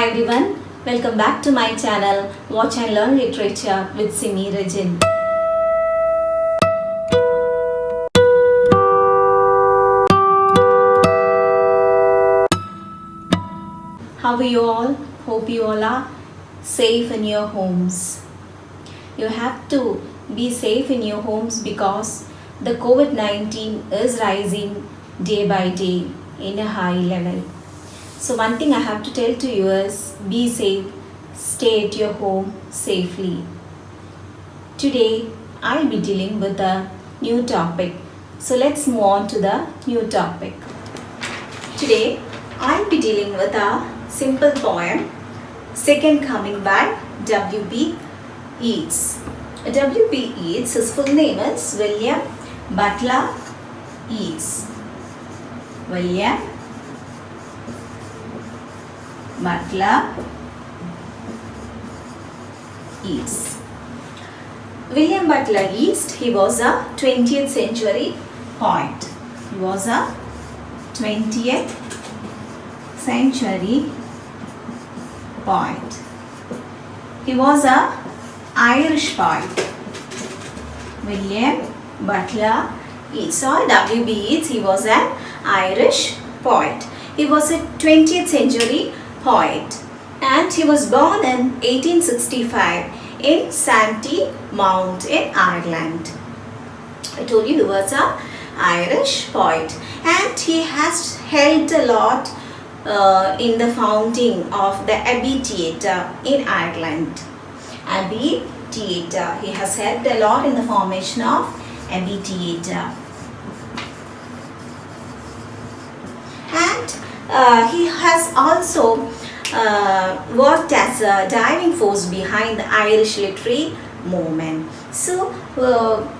Hi everyone, welcome back to my channel Watch and Learn Literature with Simi Regin. How are you all? Hope you all are safe in your homes. You have to be safe in your homes because the COVID-19 is rising day by day in a high level. So one thing I have to tell to you is be safe, stay at your home safely. Today I'll be dealing with a new topic. So let's move on to the new topic. Today I'll be dealing with a simple poem, Second Coming by W.B. Yeats. W.B. Yeats, his full name is William Butler Yeats. William Butler Yeats. William Butler Yeats, he was a 20th century poet. He was a 20th century poet. He was a Irish poet. William Butler Yeats or W.B. Yeats, he was an Irish poet. He was a 20th century poet and he was born in 1865 in Santry Mount in Ireland. I told you he was an Irish poet and he has helped a lot in the founding of the Abbey Theatre in Ireland. Abbey Theatre. He has helped a lot in the formation of Abbey Theatre. And he has also worked as a driving force behind the Irish literary movement. So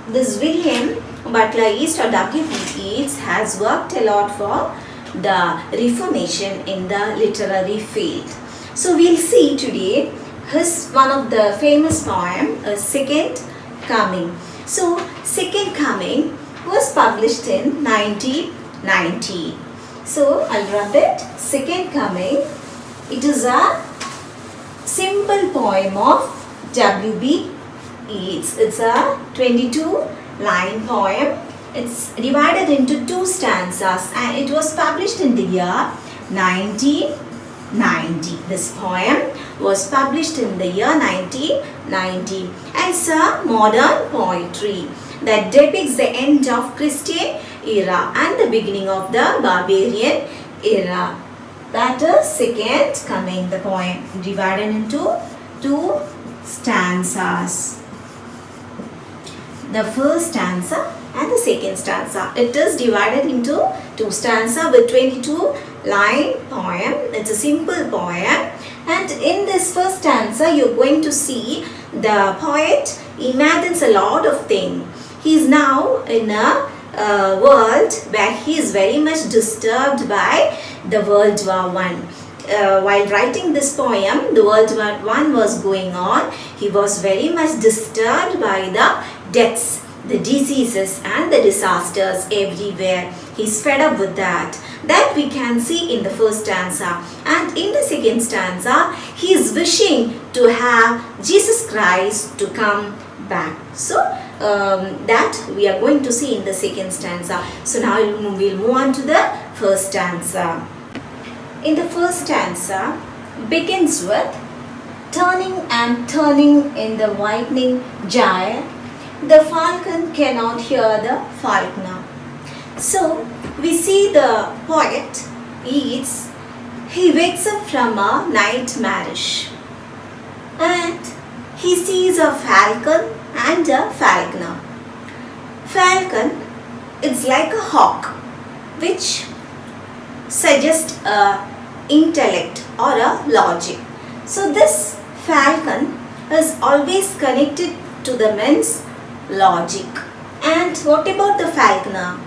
this William Butler Yeats or W.B. Yeats has worked a lot for the reformation in the literary field. So we'll see today his one of the famous poem, Second Coming. So Second Coming was published in 1990. So I'll rub it. Second Coming. It is a simple poem of W.B. Yeats. It's a 22-line poem. It's divided into two stanzas and it was published in the year 1990. This poem was published in the year 1990 and it's a modern poetry that depicts the end of Christian era and the beginning of the barbarian era. That is Second Coming, the poem divided into two stanzas. The first stanza and the second stanza. It is divided into two stanzas with 22-line poem. It's a simple poem. And in this first stanza, you're going to see the poet imagines a lot of things. He is now in a world where he is very much disturbed by the World War I. While writing this poem, the World War I was going on. He was very much disturbed by the deaths, the diseases and the disasters everywhere. He's fed up with that. That we can see in the first stanza. And in the second stanza, he is wishing to have Jesus Christ to come back. So that we are going to see in the second stanza. So now we'll move on to the first stanza. In the first stanza, begins with turning and turning in the whitening gyre. The falcon cannot hear the falconer. So we see the poet Yeats. He wakes up from a nightmarish and he sees a falcon and a falconer. Falcon is like a hawk which suggests a intellect or a logic. So this falcon is always connected to the man's logic. And what about the falconer?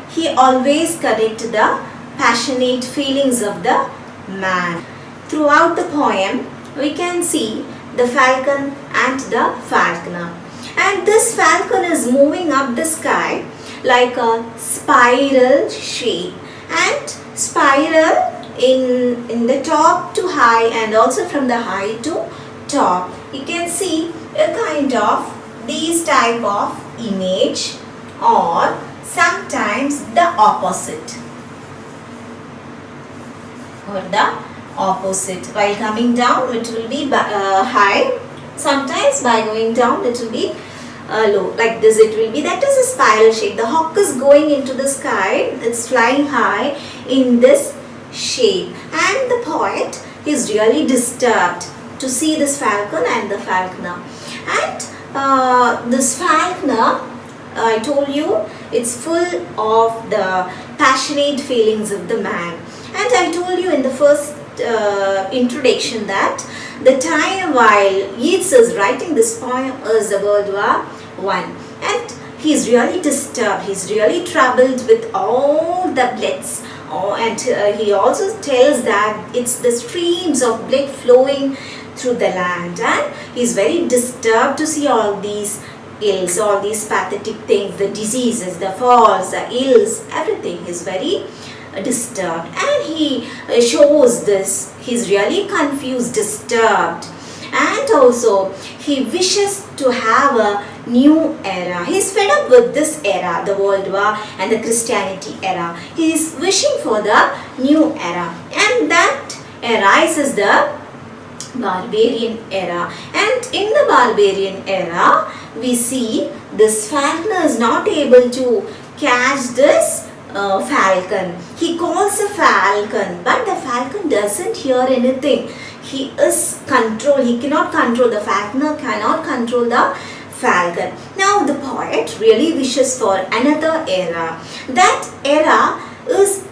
He always connects the passionate feelings of the man. Throughout the poem, we can see the falcon and the falconer. And this falcon is moving up the sky like a spiral shape. And spiral in the top to high and also from the high to top. You can see a kind of these type of image, or sometimes the opposite, while coming down it will be high, sometimes by going down it will be low, like this it will be. That is a spiral shape. The hawk is going into the sky, it's flying high in this shape, and the poet is really disturbed to see this falcon and the falconer. And this falconer, I told you, it's full of the passionate feelings of the man. And I told you in the first introduction that the time while Yeats is writing this poem is the World War I, and he's really disturbed, he's really troubled with all the bloods. And he also tells that it's the streams of blood flowing through the land, and he's very disturbed to see all these ills, all these pathetic things, the diseases, the falls, the ills, everything. He's very disturbed, and he shows this. He's really confused, disturbed, and also he wishes to have a new era. He's fed up with this era, the World War and the Christianity era. He is wishing for the new era, and that arises the barbarian era. And in the barbarian era, we see this falconer is not able to catch this falcon. He calls a falcon, but the falcon doesn't hear anything. He is controlled. He cannot control, the falconer cannot control the falcon. Now the poet really wishes for another era. That era is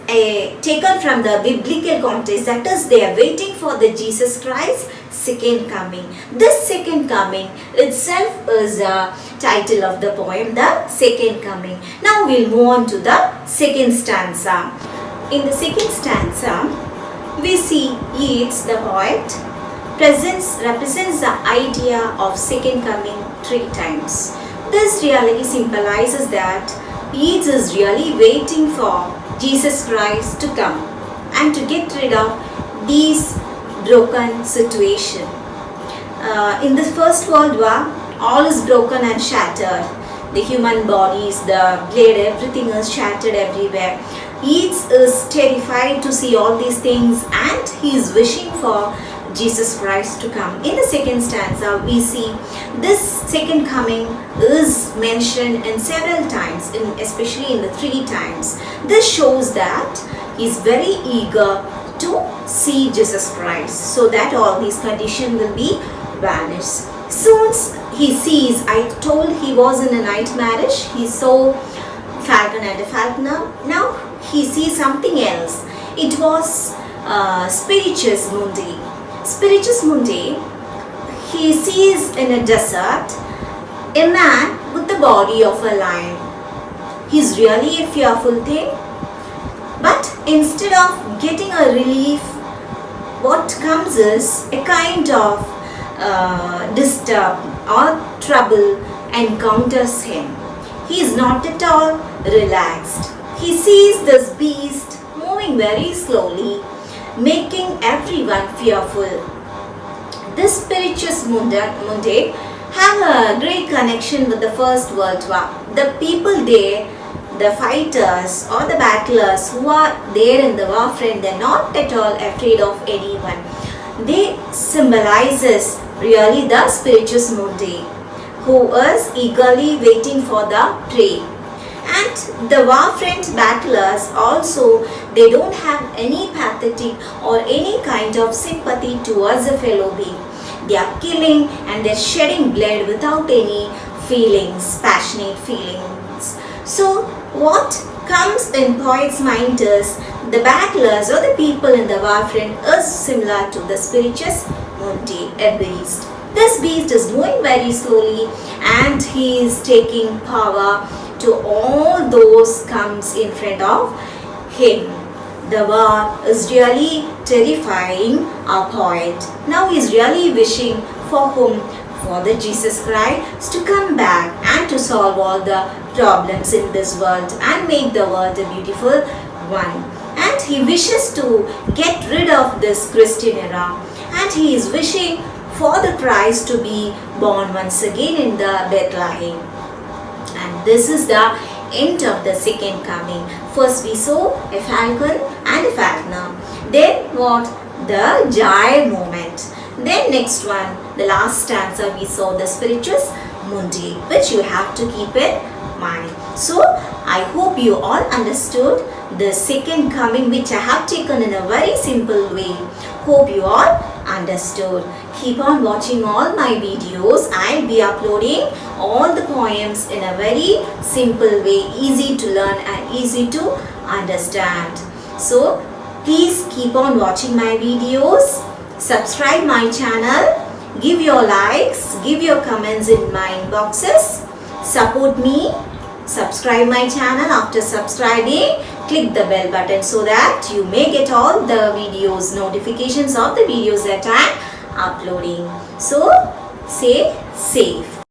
taken from the biblical context, that is, they are waiting for the Jesus Christ second coming. This second coming itself is the title of the poem, the second coming. Now we'll move on to the second stanza. In the second stanza, we see Yeats, the poet, represents the idea of second coming 3 times. This really symbolizes that Yeats is really waiting for Jesus Christ to come and to get rid of these broken situation. In the First World War, all is broken and shattered. The human bodies, the blood, everything is shattered everywhere. Yeats is terrified to see all these things, and he is wishing for Jesus Christ to come. In the second stanza, we see this second coming is mentioned in several times, especially in the 3 times. This shows that he is very eager to see Jesus Christ, so that all these conditions will be vanished. Soon he sees, I told he was in a night marriage, he saw falcon and a falconer. Now he sees something else. It was Spiritus Mundi. Spiritus Mundi, he sees in a desert a man with the body of a lion. He's really a fearful thing, but instead of getting a relief, what comes is a kind of disturb or trouble encounters him. He is not at all relaxed. He sees this beast moving very slowly, making everyone fearful. This Spiritus Mundi have a great connection with the First World War. The people there, the fighters or the battlers who are there in the war front, they are not at all afraid of anyone. They symbolizes really the Spiritus Mundi, who is eagerly waiting for the prey. And the war front battlers also, they don't have any pathetic or any kind of sympathy towards a fellow being. They are killing and they're shedding blood without any feelings, passionate feelings. So what comes in poet's mind is the battlers or the people in the war front is similar to the Spiritus Mundi, a beast. This beast is moving very slowly and he is taking power to all those comes in front of him. The war is really terrifying our poet. Now he is really wishing for whom? For the Jesus Christ to come back and to solve all the problems in this world and make the world a beautiful one. And and he wishes to get rid of this Christian era, and he is wishing for the Christ to be born once again in the Bethlehem. And this is the end of the second coming. First we saw a falcon and a falconer. Then what? The joy moment. Then next one, the last stanza, we saw the Spiritus Mundi, which you have to keep in mind. So I hope you all understood the second coming, which I have taken in a very simple way. Hope you all understood. Keep on watching all my videos. I'll be uploading all the poems in a very simple way, easy to learn and easy to understand. So please keep on watching my videos. Subscribe my channel. Give your likes, give your comments in my inboxes. Support me. Subscribe my channel. After subscribing, click the bell button so that you may get all the videos, notifications of the videos that I am uploading. So stay safe.